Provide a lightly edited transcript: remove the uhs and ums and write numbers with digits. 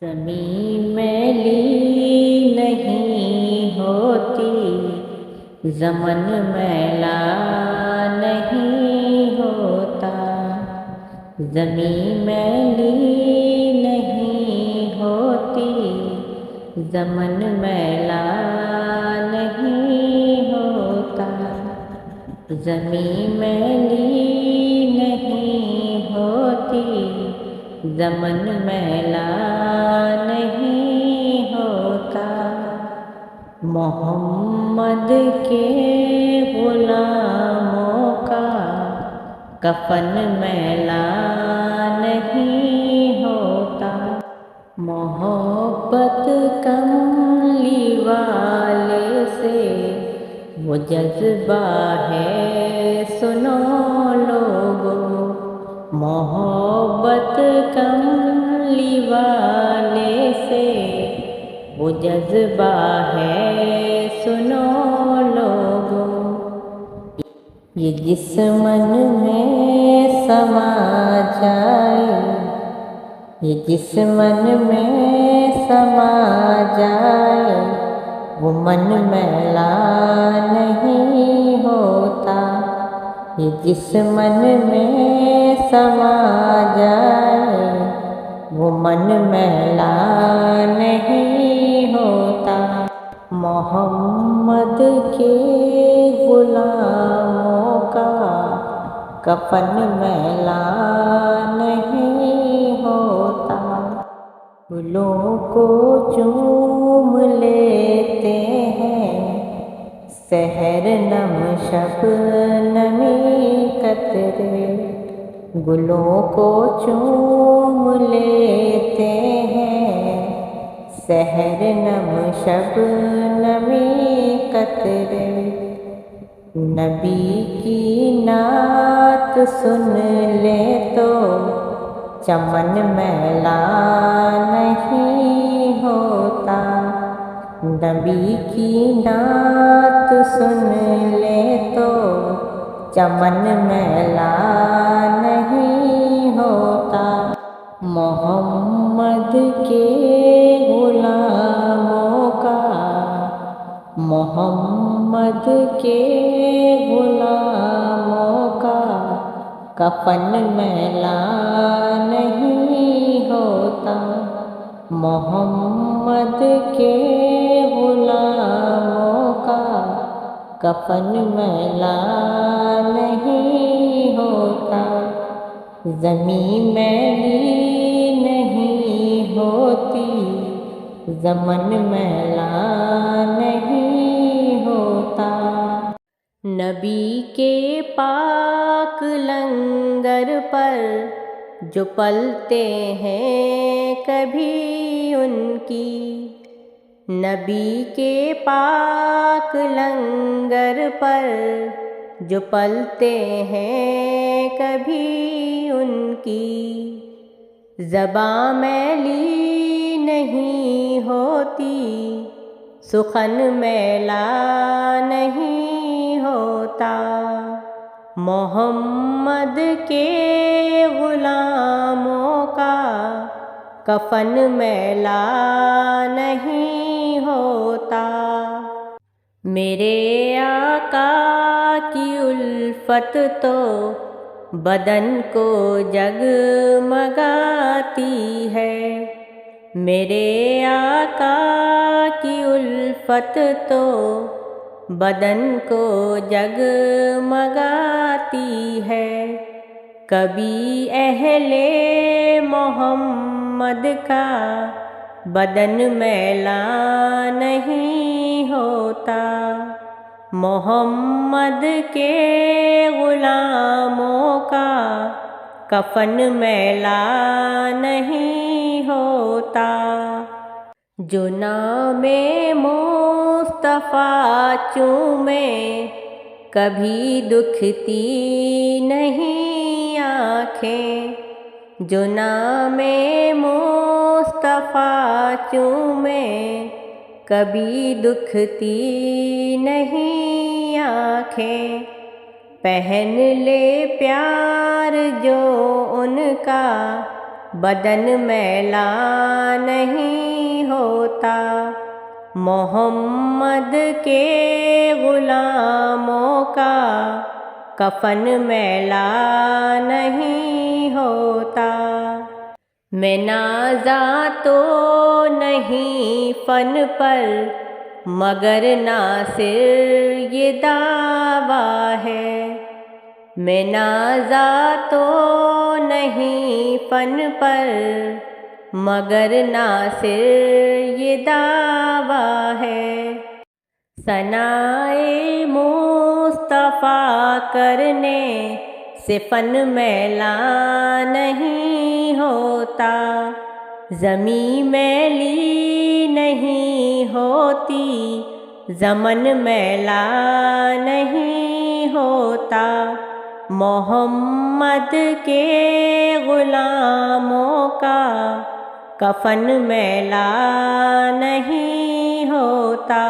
زمین میلی نہیں ہوتی، زمن میلا نہیں ہوتا۔ زمین میلی نہیں ہوتی، زمن میلا نہیں ہوتا۔ زمین میلی نہیں ہوتی، زمن میلا نہیں ہوتا۔ محمد کے غلاموں کا کفن میلا نہیں ہوتا۔ محبت کملی والے سے وہ جذبہ ہے، سنو لوگو۔ محبت کملی والے سے وہ جذبہ ہے، سنو لوگو۔ یہ جس من میں سما جائے، یہ جس من میں سما جائے، وہ من میلا نہیں ہوتا۔ یہ جس من میں سما جائے، وہ من میلا نہیں ہوتا۔ محمد کے غلاموں کا کفن میلا نہیں ہوتا۔ پھولوں کو چوم لیتے ہیں، سحر نم شبنمی قطرے، گلوں کو چوم لیتے ہیں، سحر نم شبنمی قطرے۔ نبی کی نعت سن لے تو چمن میلا نہیں ہوتا۔ نبی کی نعت سن لے تو چمن میلا نہیں ہوتا۔ محمد کے غلاموں کا، محمد کے غلاموں کا کفن میلا نہیں ہوتا۔ محمد کے غلاموں کا کفن میلا نہیں ہوتا۔ زمین میلی نہیں ہوتی، زمن میلا نہیں ہوتا۔ نبی کے پاک لنگر پر جو پلتے ہیں کبھی ان کی، نبی کے پاک لنگر پر جو پلتے ہیں کبھی ان کی، زباں میلی نہیں ہوتی، سخن میلا نہیں ہوتا۔ محمد کے غلاموں کا کفن میلا نہیں ہوتا۔ میرے آقا کی الفت تو بدن کو جگمگاتی ہے، میرے آقا کی الفت تو بدن کو جگمگاتی ہے۔ کبھی اہل محمد کا بدن میلا نہیں ہوتا۔ محمد کے غلاموں کا کفن میلا نہیں ہوتا۔ جو نام مصطفیٰ چومے کبھی دکھتی نہیں آنکھیں، جو نام مصطفیٰ چومے کبھی دکھتی نہیں آنکھیں۔ پہن لے پیار جو ان کا بدن میلا نہیں ہوتا، محمد کے غلاموں کا کفن میلا نہیں ہوتا۔ میں نازا تو نہیں فن پر، مگر ناصر یہ دعویٰ ہے۔ میں نازا تو نہیں فن پر، مگر ناصر یہ دعویٰ ہے۔ ثنائے مصطفیٰ کرنے سے فن میلا نہیں ہوتا، زمیں میلی نہیں ہوتی، زمن میلا نہیں ہوتا، محمد کے غلاموں کا کفن میلا نہیں ہوتا۔